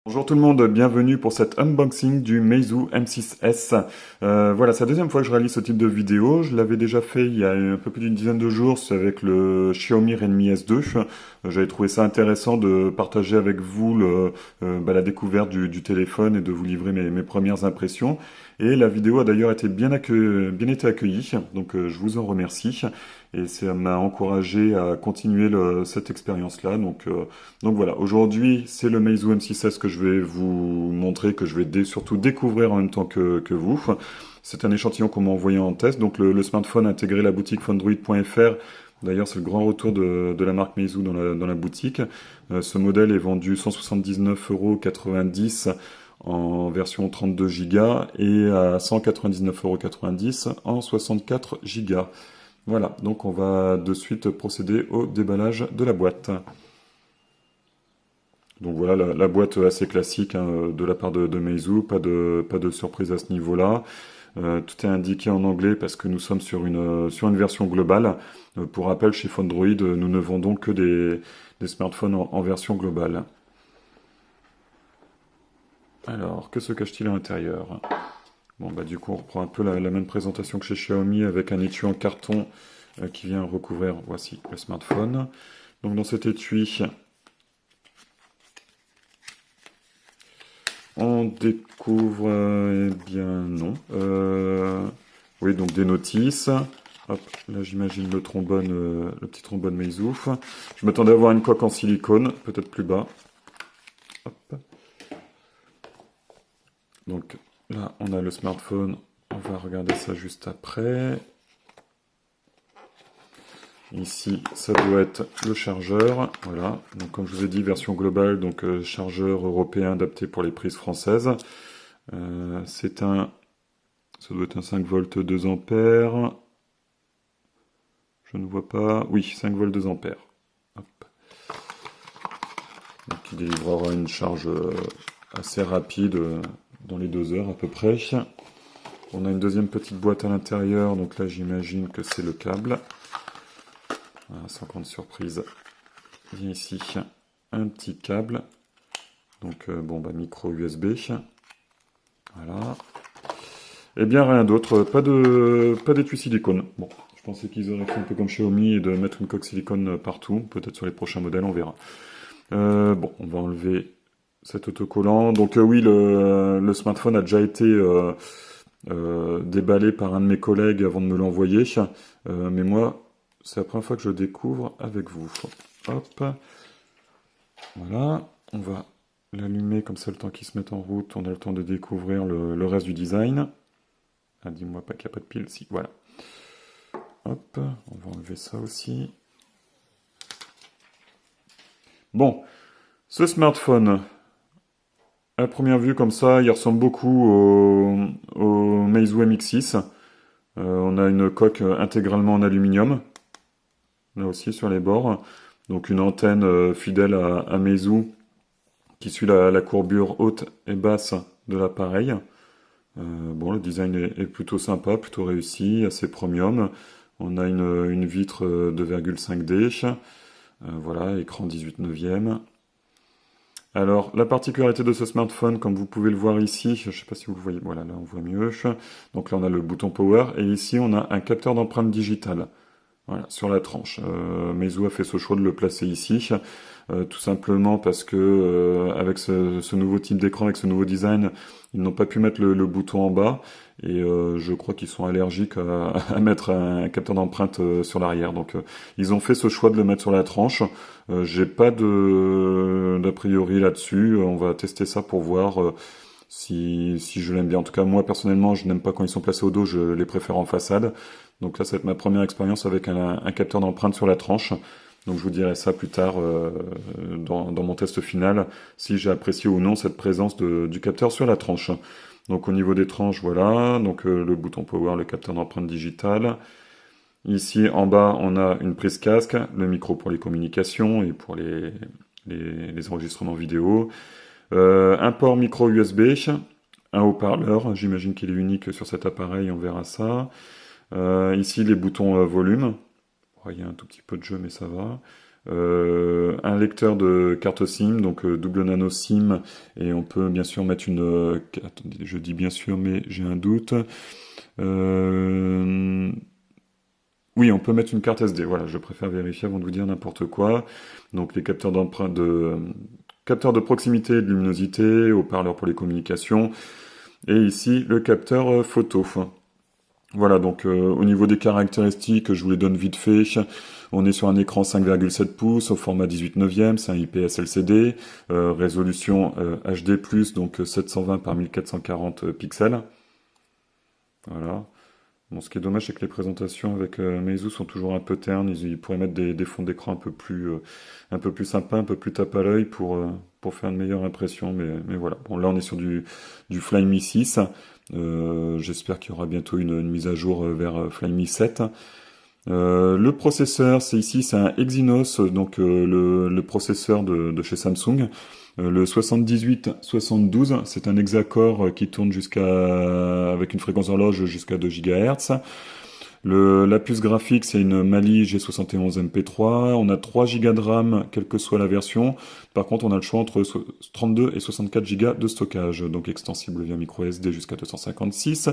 Bonjour tout le monde, bienvenue pour cet unboxing du Meizu M6S. Voilà, c'est la deuxième fois que je réalise ce type de vidéo. Je l'avais déjà fait il y a un peu plus d'une dizaine de jours, c'est avec le Xiaomi Redmi S2. J'avais trouvé ça intéressant de partager avec vous la découverte du téléphone et de vous livrer mes premières impressions. Et la vidéo a d'ailleurs été bien été accueillie, donc je vous en remercie. Et ça m'a encouragé à continuer cette expérience-là. Donc voilà, aujourd'hui c'est le Meizu M6S que je vais vous montrer, que je vais surtout découvrir en même temps que vous. C'est un échantillon qu'on m'a envoyé en test, donc le smartphone a intégré la boutique Fundroid.fr. D'ailleurs, c'est le grand retour de la marque Meizu dans la boutique. Ce modèle est vendu 179,90 € en version 32 Go et à 199,90 € en 64 Go. Voilà, donc on va de suite procéder au déballage de la boîte. Donc voilà, la boîte assez classique hein, de la part de Meizu, pas de surprise à ce niveau-là. Tout est indiqué en anglais parce que nous sommes sur sur une version globale. Pour rappel, chez Fundroid, nous ne vendons que des smartphones en version globale. Alors, que se cache-t-il à l'intérieur? Bon, bah du coup, on reprend un peu la même présentation que chez Xiaomi avec un étui en carton qui vient recouvrir, voici, le smartphone. Donc dans cet étui, on découvre, eh bien non. Oui, donc des notices. Hop, là j'imagine le trombone, le petit trombone Meizu. Je m'attendais à avoir une coque en silicone, peut-être plus bas. Hop. Donc là, on a le smartphone. On va regarder ça juste après. Ici, ça doit être le chargeur. Voilà. Donc, comme je vous ai dit, version globale, donc chargeur européen adapté pour les prises françaises. Ça doit être un 5 volts 2 ampères. Je ne vois pas. Oui, 5 volts 2 ampères. Hop. Donc, il délivrera une charge assez rapide dans les 2 heures à peu près. On a une deuxième petite boîte à l'intérieur. Donc là, j'imagine que c'est le câble. Voilà, sans grande surprise. Il y a ici un petit câble. Donc, micro USB. Voilà. Et bien, rien d'autre. Pas d'étui silicone. Bon, je pensais qu'ils auraient fait un peu comme Xiaomi et de mettre une coque silicone partout. Peut-être sur les prochains modèles, on verra. On va enlever cet autocollant. Donc, oui, le smartphone a déjà été déballé par un de mes collègues avant de me l'envoyer. Mais moi, c'est la première fois que je le découvre avec vous. Hop. Voilà. On va l'allumer comme ça le temps qu'il se mette en route. On a le temps de découvrir le reste du design. Ah, dis-moi pas qu'il n'y a pas de pile. Si, voilà. Hop. On va enlever ça aussi. Bon. Ce smartphone, à première vue comme ça, il ressemble beaucoup au Meizu MX6. On a une coque intégralement en aluminium. Là aussi sur les bords. Donc une antenne fidèle à Meizu qui suit la courbure haute et basse de l'appareil. Le design est plutôt sympa, plutôt réussi, assez premium. On a une vitre 2,5D. Voilà, écran 18 neuvième. Alors, la particularité de ce smartphone, comme vous pouvez le voir ici, je ne sais pas si vous le voyez, voilà, là on voit mieux. Donc là on a le bouton Power, et ici on a un capteur d'empreinte digitale. Voilà, sur la tranche. Meizu a fait ce choix de le placer ici, tout simplement parce que avec ce nouveau type d'écran, avec ce nouveau design, ils n'ont pas pu mettre le bouton en bas, et je crois qu'ils sont allergiques à mettre un capteur d'empreinte sur l'arrière. Donc ils ont fait ce choix de le mettre sur la tranche. J'ai pas d'a priori là-dessus. On va tester ça pour voir si je l'aime bien. En tout cas, moi personnellement, je n'aime pas quand ils sont placés au dos, je les préfère en façade. Donc là, ça va être ma première expérience avec un capteur d'empreinte sur la tranche. Donc je vous dirai ça plus tard dans mon test final, si j'ai apprécié ou non cette présence du capteur sur la tranche. Donc au niveau des tranches, voilà, donc le bouton Power, le capteur d'empreinte digitale. Ici en bas, on a une prise casque, le micro pour les communications et pour les enregistrements vidéo. Un port micro USB, un haut-parleur, j'imagine qu'il est unique sur cet appareil, on verra ça. Ici les boutons volume. Il y a un tout petit peu de jeu, mais ça va. un lecteur de carte SIM, donc double nano SIM, et on peut bien sûr mettre une... attendez, je dis bien sûr, mais j'ai un doute. Euh, oui, on peut mettre une carte SD. Voilà, je préfère vérifier avant de vous dire n'importe quoi. Donc les capteurs d'empreinte capteurs de proximité et de luminosité, haut-parleurs pour les communications, et ici le capteur photo. Voilà, donc au niveau des caractéristiques, je vous les donne vite fait. On est sur un écran 5,7 pouces au format 18 neuvième, c'est un IPS LCD, résolution HD+, donc 720 par 1440 pixels. Voilà. Bon, ce qui est dommage, c'est que les présentations avec Meizu sont toujours un peu ternes. Ils pourraient mettre des fonds d'écran un peu plus sympas, un peu plus tape à l'œil pour faire une meilleure impression. Mais voilà. Bon, là, on est sur du Flyme 6. J'espère qu'il y aura bientôt une mise à jour vers Flyme 7. Le processeur, c'est un Exynos, donc le processeur de chez Samsung. Le 78-72, c'est un hexacore qui tourne avec une fréquence d'horloge jusqu'à 2 GHz. La puce graphique, c'est une Mali G71 MP3. On a 3 Go de RAM, quelle que soit la version. Par contre, on a le choix entre 32 et 64 Go de stockage, donc extensible via micro SD jusqu'à 256.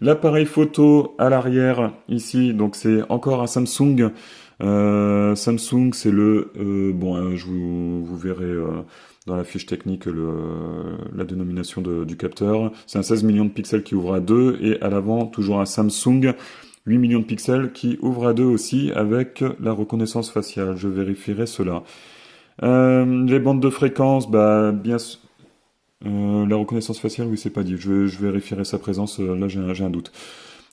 L'appareil photo à l'arrière, ici, donc c'est encore un Samsung. Samsung, c'est vous verrez dans la fiche technique la dénomination du capteur. C'est un 16 millions de pixels qui ouvre à 2 et à l'avant, toujours un Samsung 8 millions de pixels qui ouvre à 2 aussi avec la reconnaissance faciale. Je vérifierai cela. Les bandes de fréquence, la reconnaissance faciale, oui, c'est pas dit. Je vérifierai sa présence. Là, j'ai un doute.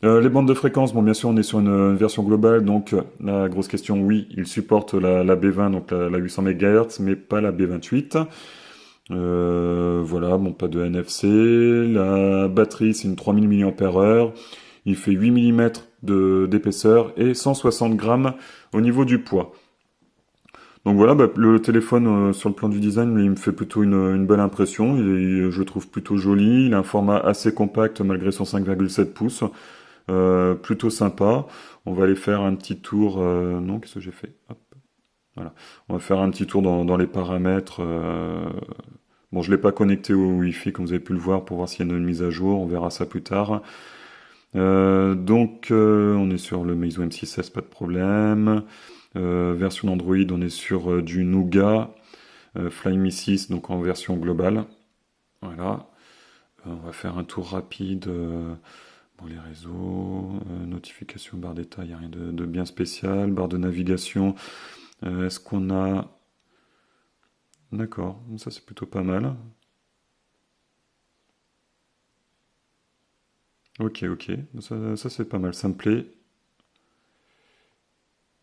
Les bandes de fréquence, bon, bien sûr, on est sur une version globale. Donc, la grosse question, oui, il supporte la B20, donc la 800 MHz, mais pas la B28. Voilà, bon, pas de NFC. La batterie, c'est une 3000 mAh. Il fait 8 mm d'épaisseur et 160 grammes au niveau du poids. Donc voilà, le téléphone sur le plan du design, il me fait plutôt une belle impression. Je le trouve plutôt joli. Il a un format assez compact malgré son 5,7 pouces. Plutôt sympa. On va aller faire un petit tour. Non, qu'est-ce que j'ai fait? Hop. Voilà. On va faire un petit tour dans les paramètres. Bon, je l'ai pas connecté au Wi-Fi comme vous avez pu le voir pour voir s'il y a une mise à jour. On verra ça plus tard. On est sur le Meizu M6S, pas de problème. Version Android, on est sur du Nougat, Flyme 6, donc en version globale. Voilà. On va faire un tour rapide. Les réseaux, notification, barre d'état, il n'y a rien de bien spécial. Barre de navigation, est-ce qu'on a... D'accord, ça c'est plutôt pas mal. Ok, ça c'est pas mal, ça me plaît.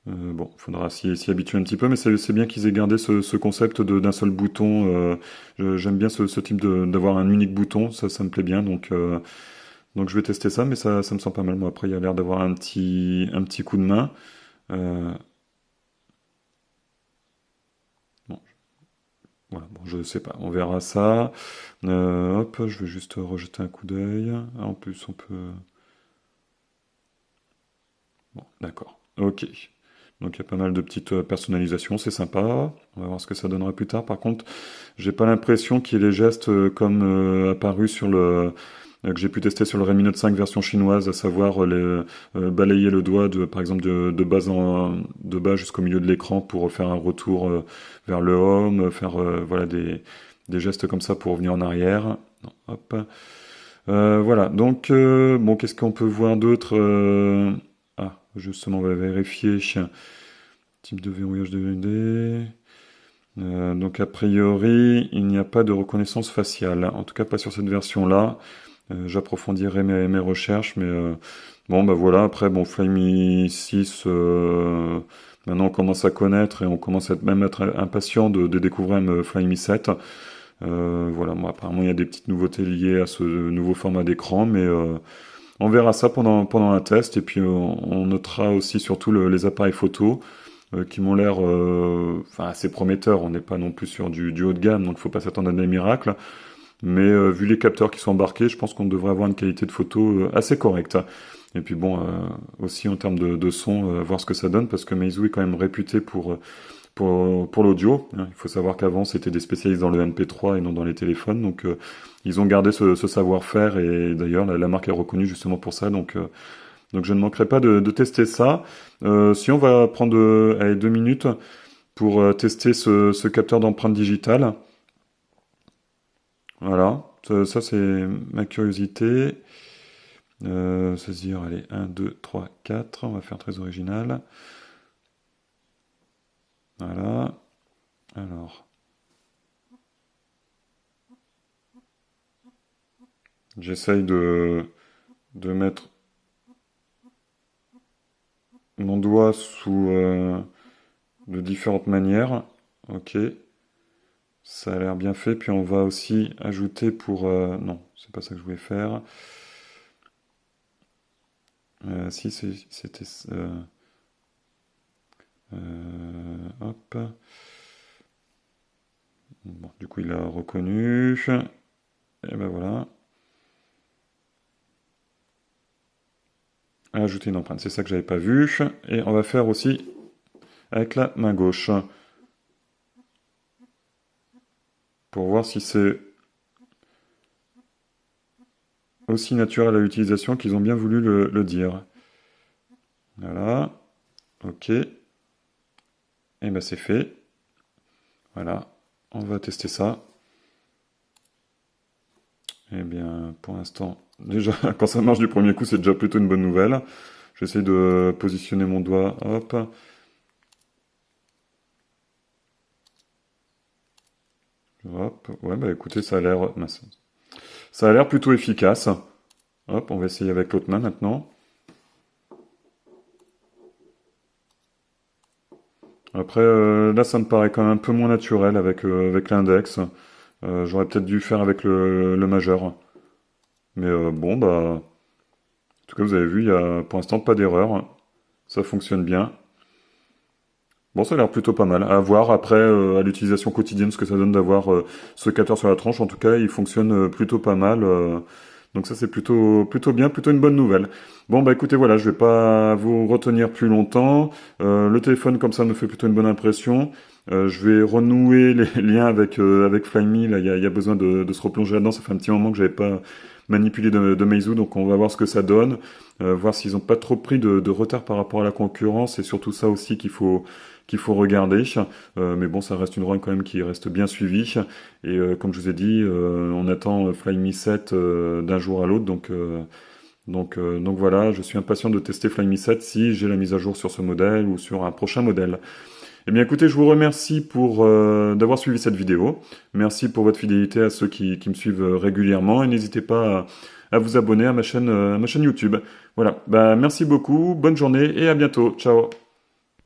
Bon, faudra s'y habituer un petit peu, mais c'est bien qu'ils aient gardé ce concept d'un seul bouton. J'aime bien ce type d'avoir un unique bouton, ça me plaît bien, donc je vais tester ça, mais ça me semble pas mal. Moi, après, il y a l'air d'avoir un petit coup de main. Euh, bon, voilà, bon, je sais pas, on verra ça. Hop, je vais juste rejeter un coup d'œil. Ah, en plus, on peut... Bon, d'accord. Ok. Donc il y a pas mal de petites personnalisations, c'est sympa. On va voir ce que ça donnera plus tard. Par contre, j'ai pas l'impression qu'il y ait les gestes comme apparus que j'ai pu tester sur le Redmi Note 5 version chinoise, à savoir balayer le doigt par exemple de bas jusqu'au milieu de l'écran pour faire un retour vers le home, faire voilà des gestes comme ça pour revenir en arrière. Non, hop. Voilà. Donc bon, qu'est-ce qu'on peut voir d'autre justement, on va vérifier. Type de verrouillage de VD. Donc a priori, il n'y a pas de reconnaissance faciale. En tout cas, pas sur cette version-là. J'approfondirai mes recherches, mais voilà. Après, Flyme 6, maintenant on commence à connaître et on commence à être impatient de découvrir Flyme 7. Voilà, apparemment il y a des petites nouveautés liées à ce nouveau format d'écran, mais on verra ça pendant un test, et puis on notera aussi surtout les appareils photo qui m'ont l'air assez prometteurs. On n'est pas non plus sur du haut de gamme, donc il faut pas s'attendre à des miracles. Mais vu les capteurs qui sont embarqués, je pense qu'on devrait avoir une qualité de photo assez correcte. Et puis aussi en termes de son, voir ce que ça donne, parce que Meizu est quand même réputé pour pour l'audio. Hein. Il faut savoir qu'avant, c'était des spécialistes dans le MP3 et non dans les téléphones. Donc, ils ont gardé ce savoir-faire et d'ailleurs, la marque est reconnue justement pour ça. Donc je ne manquerai pas de tester ça. Si on va prendre allez, 2 minutes pour tester ce capteur d'empreinte digitale. Voilà, ça c'est ma curiosité. C'est-à-dire, allez, 1, 2, 3, 4. On va faire très original. Voilà. Alors, j'essaye de mettre mon doigt sous de différentes manières. Ok, ça a l'air bien fait. Puis on va aussi ajouter pour... non, c'est pas ça que je voulais faire. Si, c'était... hop. Bon, du coup, il a reconnu. Et ben voilà. Ajouter une empreinte, c'est ça que j'avais pas vu. Et on va faire aussi avec la main gauche. Pour voir si c'est aussi naturel à l'utilisation qu'ils ont bien voulu le dire. Voilà. Ok. Et ben c'est fait. Voilà. On va tester ça. Eh bien, pour l'instant, déjà, quand ça marche du premier coup, c'est déjà plutôt une bonne nouvelle. J'essaie de positionner mon doigt. Hop. Hop. Ouais, bah écoutez, ça a l'air... Ça a l'air plutôt efficace. Hop, on va essayer avec l'autre main maintenant. Après, là, ça me paraît quand même un peu moins naturel avec l'index. J'aurais peut-être dû faire avec le majeur. Mais bon, bah... En tout cas, vous avez vu, il y a pour l'instant pas d'erreur. Ça fonctionne bien. Bon, ça a l'air plutôt pas mal. À voir après, à l'utilisation quotidienne, ce que ça donne d'avoir ce capteur sur la tranche. En tout cas, il fonctionne plutôt pas mal. Donc ça, c'est plutôt bien, plutôt une bonne nouvelle. Bon, bah écoutez, voilà, je vais pas vous retenir plus longtemps. Le téléphone, comme ça, me fait plutôt une bonne impression. Je vais renouer les liens avec Flyme. Là, il y a besoin de se replonger là-dedans. Ça fait un petit moment que j'avais pas manipulé de Meizu, donc on va voir ce que ça donne. Voir s'ils ont pas trop pris de retard par rapport à la concurrence. Et surtout ça aussi qu'il faut regarder. Mais bon, ça reste une ROM quand même qui reste bien suivie. Et comme je vous ai dit, on attend Flyme 7 d'un jour à l'autre. Donc voilà, je suis impatient de tester Flyme 7 si j'ai la mise à jour sur ce modèle ou sur un prochain modèle. Eh bien écoutez, je vous remercie pour d'avoir suivi cette vidéo. Merci pour votre fidélité à ceux qui me suivent régulièrement. Et n'hésitez pas à vous abonner à ma chaîne YouTube. Voilà, bah, merci beaucoup, bonne journée et à bientôt. Ciao.